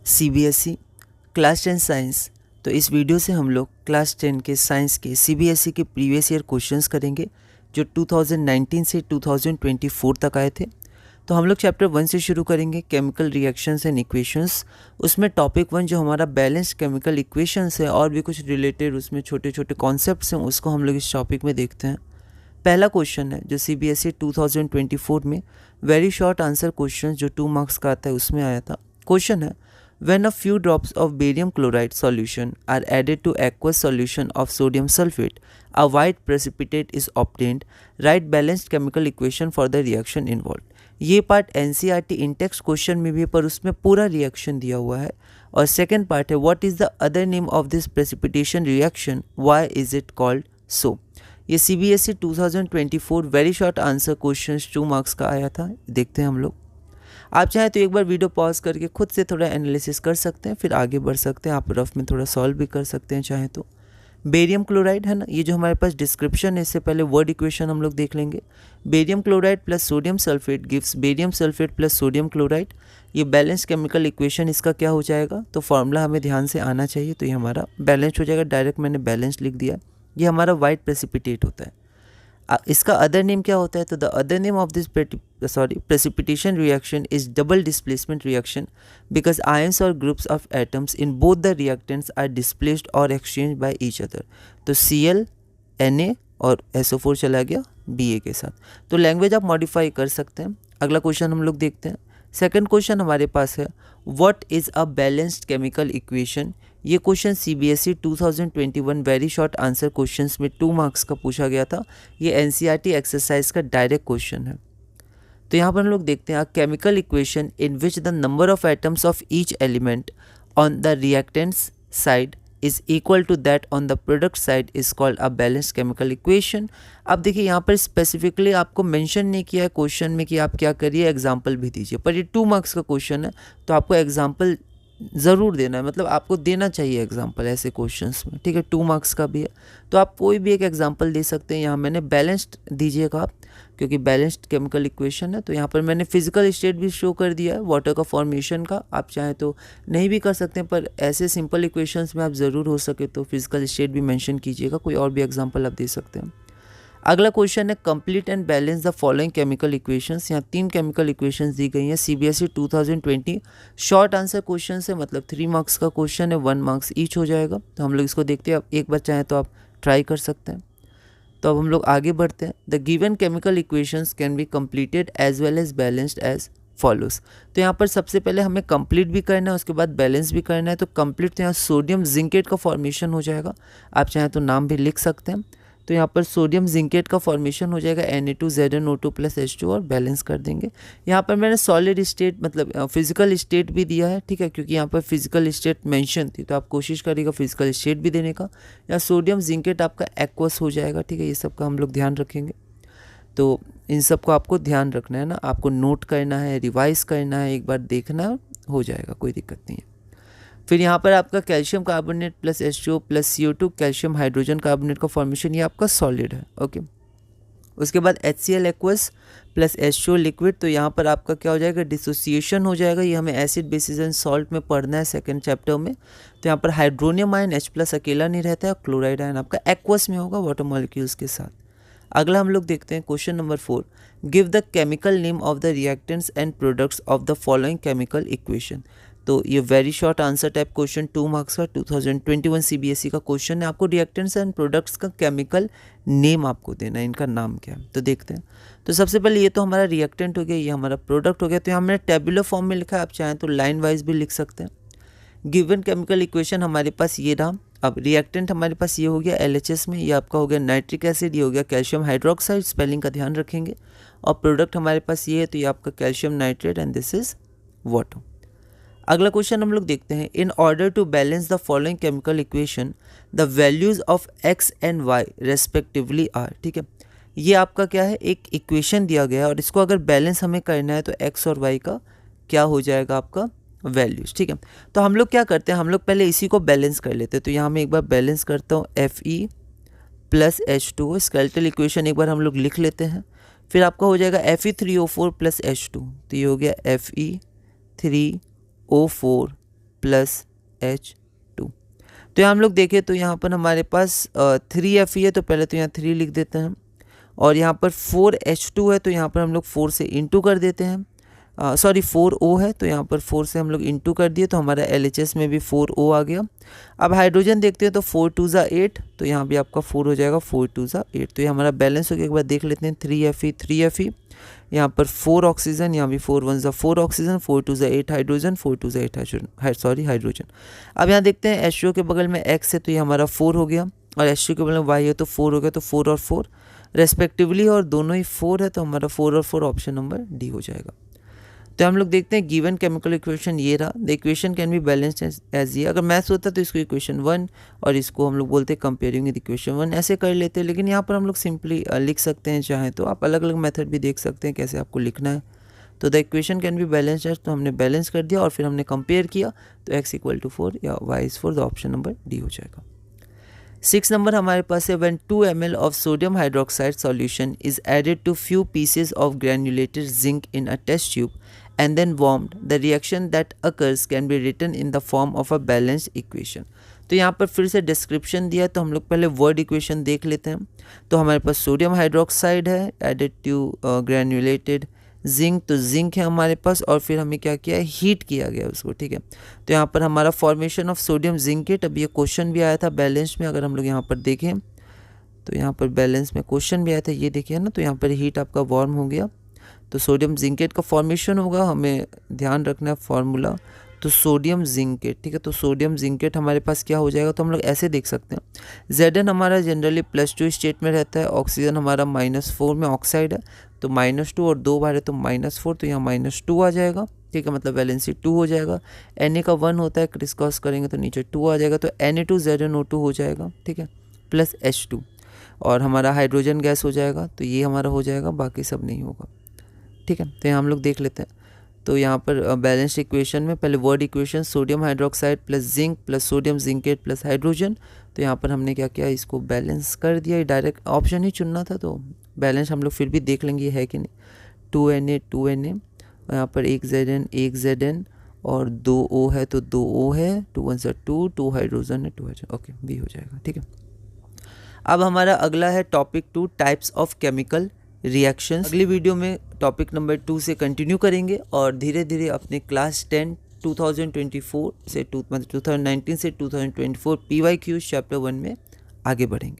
CBSE class 10 science. तो इस video से हम लोग क्लास 10 के साइंस के सीबीएसई के प्रीवियस ईयर क्वेश्चंस करेंगे जो 2019 से 2024 तक आए थे। तो हम लोग चैप्टर 1 से शुरू करेंगे, केमिकल रिएक्शंस एंड इक्वेशंस। उसमें टॉपिक 1 जो हमारा बैलेंस्ड केमिकल इक्वेशंस है और भी कुछ रिलेटेड उसमें छोटे छोटे कॉन्सेप्ट्स हैं, उसको हम लोग इस टॉपिक में देखते हैं। पहला क्वेश्चन है जो सीबीएसई 2024 में वेरी शॉर्ट आंसर क्वेश्चन जो 2 मार्क्स का आता है उसमें आया था। क्वेश्चन है, when a few drops of barium chloride solution are added to aqueous solution of sodium sulfate, a white precipitate is obtained. Write balanced chemical equation for the reaction involved. ये part NCERT इन text question में भी है पर उसमें पूरा reaction दिया हुआ है। और सेकंड पार्ट है, what is the other name of this precipitation reaction, why is it called so. ये CBSE 2024 very short answer question 2 marks का आया था। देखते हैं हम लोग। आप चाहें तो एक बार वीडियो पॉज करके खुद से थोड़ा एनालिसिस कर सकते हैं, फिर आगे बढ़ सकते हैं। आप रफ में थोड़ा सॉल्व भी कर सकते हैं चाहें तो। बेरियम क्लोराइड है ना, ये जो हमारे पास डिस्क्रिप्शन है, इससे पहले वर्ड इक्वेशन हम लोग देख लेंगे। Barium chloride plus sodium sulphate gives barium sulphate plus sodium chloride. ये बैलेंस केमिकल इक्वेशन इसका क्या हो जाएगा, तो फॉर्मूला हमें ध्यान से आना चाहिए। तो ये हमारा बैलेंस हो जाएगा, डायरेक्ट मैंने बैलेंस लिख दिया। ये हमारा वाइट प्रेसिपिटेट होता है। इसका अदर नेम क्या होता है, तो the other name of this precipitation reaction is double displacement reaction because ions or groups of atoms in both the reactants are displaced or exchanged by each other. तो Cl, Na और SO4 चला गया Ba के साथ। तो language आप modify कर सकते हैं। अगला क्वेश्चन हम लोग देखते हैं। सेकंड क्वेश्चन हमारे पास है, what is a balanced chemical equation. ये question CBSE 2021 very short answer questions में 2 मार्क्स का पूछा गया था। ये एनसीईआरटी एक्सरसाइज का डायरेक्ट क्वेश्चन है। तो यहाँ पर हम लोग देखते हैं, chemical equation in which the number of atoms of each element on the reactants side is equal to that on the product side is called a balanced chemical equation. अब देखिए यहाँ पर स्पेसिफिकली आपको मेंशन नहीं किया है question में कि आप क्या करिए, एग्जाम्पल भी दीजिए। पर ये 2 मार्क्स का क्वेश्चन है तो आपको एग्जाम्पल ज़रूर देना है, मतलब आपको देना चाहिए एग्जाम्पल ऐसे क्वेश्चंस में, ठीक है। 2 मार्क्स का भी है तो आप कोई भी एक एग्जाम्पल दे सकते हैं। यहाँ मैंने बैलेंस्ड दीजिएगा आप, क्योंकि बैलेंस्ड केमिकल इक्वेशन है। तो यहाँ पर मैंने फिजिकल स्टेट भी शो कर दिया है, वाटर का फॉर्मेशन का। आप चाहें तो नहीं भी कर सकते हैं, पर ऐसे सिंपल इक्वेशंस में आप ज़रूर हो सके तो फिजिकल स्टेट भी मेंशन कीजिएगा। कोई और भी एग्जांपल आप दे सकते हैं। अगला क्वेश्चन है, complete and balance the following chemical equations. यहाँ 3 केमिकल इक्वेशंस दी गई हैं। सीबीएसई 2020 शॉर्ट आंसर क्वेश्चन है, मतलब 3 मार्क्स का क्वेश्चन है, 1 मार्क्स ईच हो जाएगा। तो हम लोग इसको देखते हैं। आप एक बार चाहें तो आप ट्राई कर सकते हैं। तो अब हम लोग आगे बढ़ते हैं। The given chemical equations can be completed as well as balanced as follows. तो यहाँ पर सबसे पहले हमें कंप्लीट भी करना है, उसके बाद बैलेंस भी करना है। तो कंप्लीट तो यहाँ सोडियम जिंकेट का फॉर्मेशन हो जाएगा। आप चाहें तो नाम भी लिख सकते हैं। तो यहाँ पर सोडियम जिंकेट का फॉर्मेशन हो जाएगा Na2ZnO2 + H2 और बैलेंस कर देंगे। यहाँ पर मैंने सॉलिड स्टेट मतलब फिजिकल स्टेट भी दिया है, ठीक है, क्योंकि यहाँ पर फिजिकल स्टेट मेंशन थी। तो आप कोशिश करिएगा फिजिकल स्टेट भी देने का। या सोडियम जिंकेट आपका एक्वस हो जाएगा, ठीक है। ये सब का हम लोग ध्यान रखेंगे। तो इन सब को आपको ध्यान रखना है ना, आपको नोट करना है, रिवाइज करना है, एक बार देखना है, हो जाएगा, कोई दिक्कत नहीं है। फिर यहाँ पर आपका calcium carbonate + H2O + CO2 calcium hydrogen carbonate का फॉर्मेशन, ये आपका सॉलिड है, ओके। उसके बाद HCl एक्वस + H2O लिक्विड। तो यहाँ पर आपका क्या हो जाएगा, डिसोसिएशन हो जाएगा। ये हमें एसिड बेसिस एंड सॉल्ट में पढ़ना है सेकंड चैप्टर में। तो यहाँ पर हाइड्रोनियम आयन H+ अकेला नहीं रहता है, क्लोराइड आयन आपका एक्वस में होगा वाटर मॉलिक्यूल्स के साथ। अगला हम लोग देखते हैं question number 4, give the chemical name of the reactants and products of the following chemical equation. तो ये very short answer type question 2 marks का 2021 सीबीएसई का क्वेश्चन है। आपको रिएक्टेंट्स एंड प्रोडक्ट्स का केमिकल नेम आपको देना है, इनका नाम क्या है। तो देखते हैं। तो सबसे पहले ये तो हमारा रिएक्टेंट हो गया, ये हमारा प्रोडक्ट हो गया। तो यहाँ मैंने टेबुलर फॉर्म में लिखा है, आप चाहें तो लाइन वाइज भी लिख सकते हैं। गिवन केमिकल इक्वेशन हमारे पास ये रहा। अब रिएक्टेंट हमारे पास ये हो गया LHS में, ये आपका हो गया नाइट्रिक एसिड, ये हो गया कैल्शियम हाइड्रोक्साइड, स्पेलिंग का ध्यान रखेंगे। और प्रोडक्ट हमारे पास ये है, तो ये आपका calcium nitrate and this is water. अगला क्वेश्चन हम लोग देखते हैं, in order to balance the following chemical equation the values of x and y respectively are. ठीक है, ये आपका क्या है, एक इक्वेशन दिया गया है और इसको अगर बैलेंस हमें करना है तो x और y का क्या हो जाएगा आपका वैल्यूज। ठीक है, तो हम लोग क्या करते हैं, हम लोग पहले इसी को बैलेंस कर लेते हैं। तो यहाँ मैं एक बार बैलेंस करता हूँ, Fe + H2O स्केलेटल इक्वेशन एक बार हम लोग लिख लेते हैं। फिर आपका हो जाएगा Fe3O4 + H2, तो ये हो गया Fe3O4 प्लस H2। तो यहाँ हम लोग देखें तो यहाँ पर हमारे पास 3Fe है, तो पहले तो यहाँ 3 लिख देते हैं, और यहाँ पर 4H2 है, तो यहाँ पर हम लोग 4 से इंटू कर देते हैं, 4O है, तो यहाँ पर 4 से हम लोग इंटू कर दिए, तो हमारा LHS में भी 4O आ गया। अब हाइड्रोजन देखते हैं तो 4 2 ज़ा 8, तो यहाँ भी आपका 4 हो जाएगा, 4 2 ज़ा 8। तो ये हमारा बैलेंस हो गया। एक बार देख लेते हैं, 3Fe, यहाँ पर 4 ऑक्सीजन, यहाँ भी 4 1 ज़ा 4 ऑक्सीजन, 4 2 ज़ा 8 हाइड्रोजन, 4 2 ज़ा 8 हाइड्रोजन। अब यहाँ देखते हैं H2O के बगल में X है, तो ये हमारा 4 हो गया, और H2 के बगल में Y है तो 4 हो गया, तो 4 और 4 रेस्पेक्टिवली, और दोनों ही 4 है, तो हमारा 4 और 4 ऑप्शन नंबर डी हो जाएगा। तो हम लोग देखते हैं गिवन केमिकल इक्वेशन ये रहा। The equation can be balanced as ये। अगर मैथ्स होता तो इसको इक्वेशन 1 और इसको हम लोग बोलते हैं कंपेयरिंग विद इक्वेशन 1, ऐसे कर लेते हैं। लेकिन यहाँ पर हम लोग सिंपली लिख सकते हैं, चाहें तो आप अलग अलग मेथड भी देख सकते हैं कैसे आपको लिखना है। तो the equation can be balanced as, तो हमने बैलेंस कर दिया और फिर हमने कंपेयर किया, तो x = 4 या y is 4, the option number D हो जाएगा। 6 नंबर हमारे पास है, when 2 ml of sodium hydroxide solution is added to few pieces of granulated zinc in a test tube and then warmed, the reaction that occurs can be written in the form of a balanced equation। तो यहाँ पर फिर से description दिया है, तो हम लोग पहले वर्ड इक्वेशन देख लेते हैं। तो हमारे पास सोडियम हाइड्रोक्साइड है एडेड टू ग्रैन्युलेटेड जिंक, तो जिंक है हमारे पास, और फिर हमें क्या किया है, हीट किया गया उसको, ठीक है। तो यहाँ पर हमारा फॉर्मेशन ऑफ सोडियम जिंकेट, अब ये क्वेश्चन भी आया था बैलेंस में, अगर हम लोग यहाँ पर देखें तो यहाँ पर बैलेंस में क्वेश्चन भी आया था, ये देखिए ना। तो यहाँ पर हीट आपका वार्म हो गया, तो सोडियम जिंकेट का फॉर्मेशन होगा, हमें ध्यान रखना है फॉर्मूला, तो सोडियम जिंकेट, ठीक है। तो सोडियम जिंकेट हमारे पास क्या हो जाएगा, तो हम लोग ऐसे देख सकते हैं, Zn हमारा जनरली +2 स्टेट में रहता है, ऑक्सीजन हमारा -4 में ऑक्साइड है, तो -2 और 2 बार है तो -4, तो यहाँ -2 आ जाएगा, ठीक है, मतलब वैलेंसी 2 हो जाएगा। Na का 1 होता है, क्रिस क्रॉस करेंगे तो नीचे 2 आ जाएगा, तो Na2ZnO2 हो जाएगा, ठीक है, प्लस H2, और हमारा हाइड्रोजन गैस हो जाएगा, तो ये हमारा हो जाएगा, बाकी सब नहीं होगा, ठीक है। तो यहाँ हम लोग देख लेते हैं। तो यहाँ पर बैलेंस्ड इक्वेशन में पहले word equation sodium hydroxide plus zinc plus sodium zincate plus hydrogen, तो यहाँ पर हमने क्या किया, इसको बैलेंस कर दिया। ये डायरेक्ट ऑप्शन ही चुनना था, तो बैलेंस हम लोग फिर भी देख लेंगे है कि नहीं। 2Na और यहाँ पर 1 Zn 1 Zn और 2O है तो 2O है, 2 1 ज़ा 2, 2 हाइड्रोजन है 2 हाइड्रोजन, ओके बी हो जाएगा, ठीक है। अब हमारा अगला है topic 2 types of chemical reactions. अगली वीडियो में टॉपिक नंबर 2 से कंटिन्यू करेंगे और धीरे धीरे अपने क्लास 10 2024 से 2019 से 2024 PYQ चैप्टर 1 में आगे बढ़ेंगे।